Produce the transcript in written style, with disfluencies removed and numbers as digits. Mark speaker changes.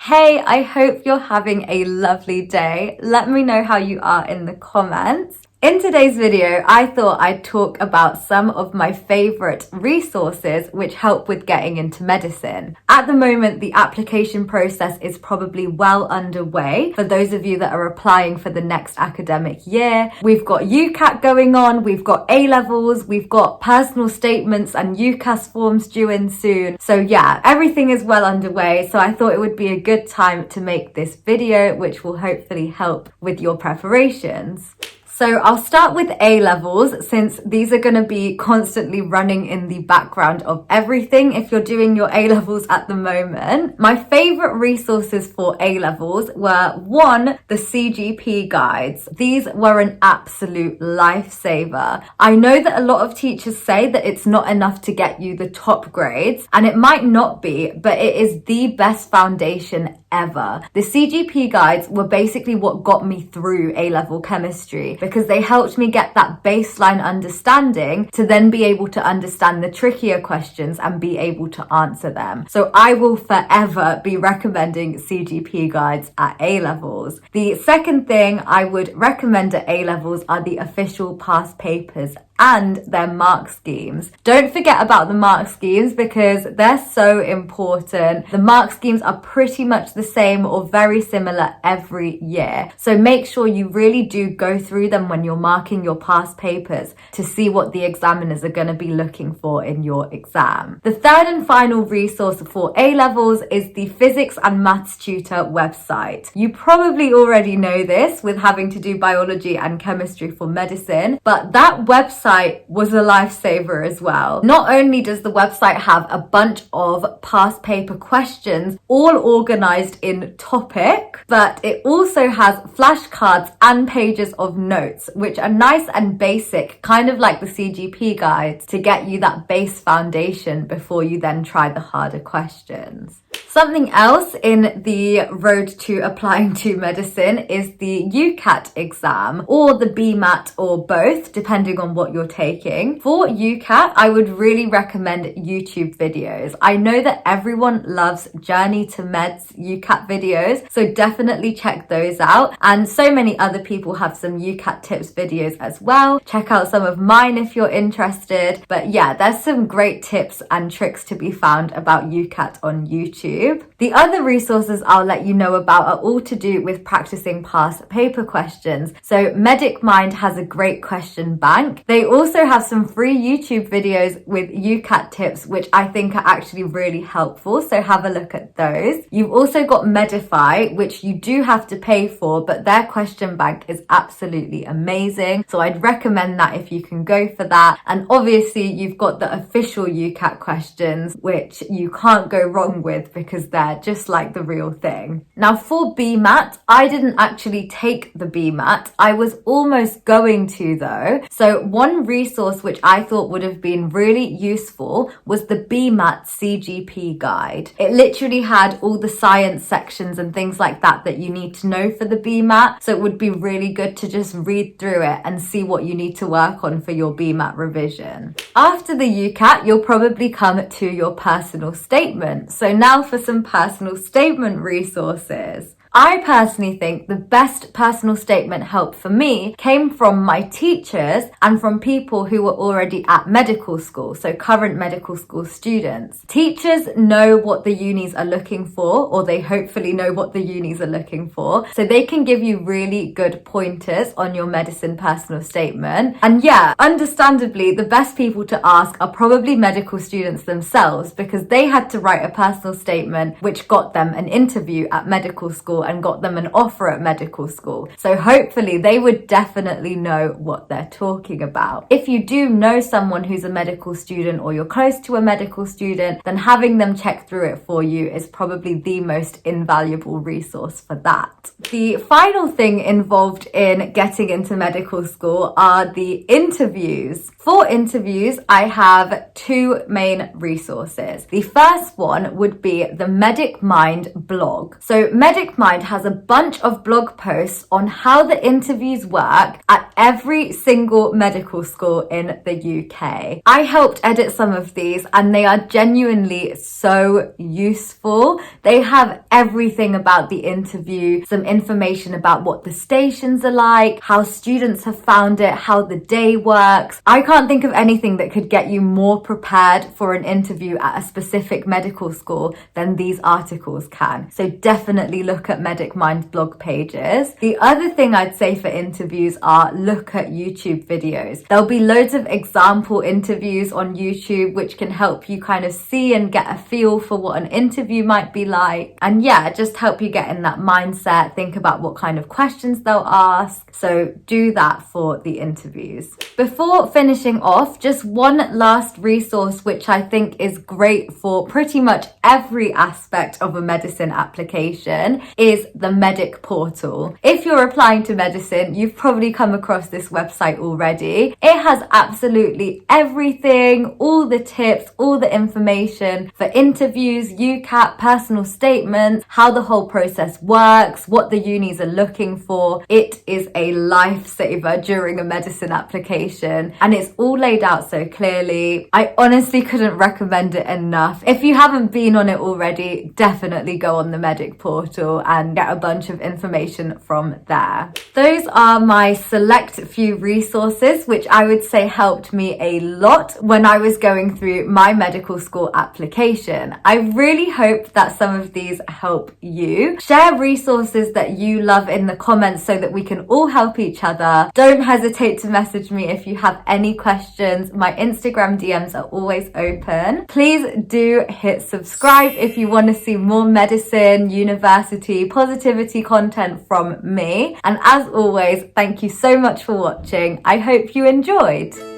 Speaker 1: Hey, I hope you're having a lovely day. Let me know how you are in the comments. In today's video, I thought I'd talk about some of my favorite resources which help with getting into medicine. At the moment, the application process is probably well underway for those of you that are applying for the next academic year. We've got ucat going on, we've got A-levels, we've got personal statements and UCAS forms due in soon. So yeah, everything is well underway. So I thought it would be a good time to make this video, which will hopefully help with your preparations. So I'll start with A-levels, since these are going to be constantly running in the background of everything if you're doing your A-levels at the moment. My favorite resources for A-levels were, one, the CGP guides. These were an absolute lifesaver. I know that a lot of teachers say that it's not enough to get you the top grades, and it might not be, but it is the best foundation ever. The CGP guides were basically what got me through A-level chemistry, because they helped me get that baseline understanding to then be able to understand the trickier questions and be able to answer them. So I will forever be recommending CGP guides at A-levels. The second thing I would recommend at A-levels are the official past papers and their mark schemes. Don't forget about the mark schemes because they're so important. The mark schemes are pretty much the same or very similar every year. So make sure you really do go through them when you're marking your past papers to see what the examiners are going to be looking for in your exam. The third and final resource for A-levels is the Physics and Maths Tutor website. You probably already know this with having to do biology and chemistry for medicine, but that website was a lifesaver as well. Not only does the website have a bunch of past paper questions all organized in topic, but it also has flashcards and pages of notes, which are nice and basic, kind of like the CGP guides, to get you that base foundation before you then try the harder questions. Something else in the road to applying to medicine is the ucat exam, or the bmat, or both, depending on what you're taking. For ucat, I would really recommend YouTube videos. I know that everyone loves Journey to Meds ucat videos, so definitely check those out. And so many other people have some ucat tips videos as well. Check out some of mine if you're interested. But yeah, there's some great tips and tricks to be found about ucat on YouTube. The other resources I'll let you know about are all to do with practicing past paper questions. So Medic Mind has a great question bank. They also have some free YouTube videos with ucat tips, which I think are actually really helpful. So have a look at those. You've also got Medify, which you do have to pay for, but their question bank is absolutely amazing. So I'd recommend that if you can go for that. And obviously you've got the official ucat questions, which you can't go wrong with because they're just like the real thing. Now for bmat, I didn't actually take the bmat. I was almost going to though. So one resource which I thought would have been really useful was the bmat CGP guide. It literally had all the science sections and things like that that you need to know for the bmat. So it would be really good to just read through it and see what you need to work on for your bmat revision. After the ucat, you'll probably come to your personal statement. So now for some personal statement resources. I personally think the best personal statement help for me came from my teachers and from people who were already at medical school, so current medical school students. Teachers know what the unis are looking for, or they hopefully know what the unis are looking for, so they can give you really good pointers on your medicine personal statement. And yeah, understandably, the best people to ask are probably medical students themselves, because they had to write a personal statement which got them an interview at medical school and got them an offer at medical school. So hopefully they would definitely know what they're talking about. If you do know someone who's a medical student or you're close to a medical student, then having them check through it for you is probably the most invaluable resource for that. The final thing involved in getting into medical school are the interviews. For interviews, I have two main resources. The first one would be the Medic Mind blog. So Medic Mind has a bunch of blog posts on how the interviews work at every single medical school in the UK. I helped edit some of these and they are genuinely so useful. They have everything about the interview, some information about what the stations are like, how students have found it, how the day works. I can't think of anything that could get you more prepared for an interview at a specific medical school than these articles can. So definitely look at Medic Mind blog pages. The other thing I'd say for interviews are look at YouTube videos. There'll be loads of example interviews on YouTube which can help you kind of see and get a feel for what an interview might be like. And yeah, just help you get in that mindset, think about what kind of questions they'll ask. So do that for the interviews. Before finishing off, just one last resource which I think is great for pretty much every aspect of a medicine application is the Medic portal. If you're applying to medicine, you've probably come across this website already. It has absolutely everything, all the tips, all the information for interviews, ucat, personal statements, how the whole process works, what the unis are looking for. It is a lifesaver during a medicine application and it's all laid out so clearly. I honestly couldn't recommend it enough. If you haven't been on it already, definitely go on the Medic portal and get a bunch of information from there. Those are my select few resources which I would say helped me a lot when I was going through my medical school application. I really hope that some of these help you. Share resources that you love in the comments so that we can all help each other. Don't hesitate to message me if you have any questions. My Instagram DMs are always open. Please do hit subscribe if you want to see more medicine, university, positivity content from me. And as always, thank you so much for watching. I hope you enjoyed.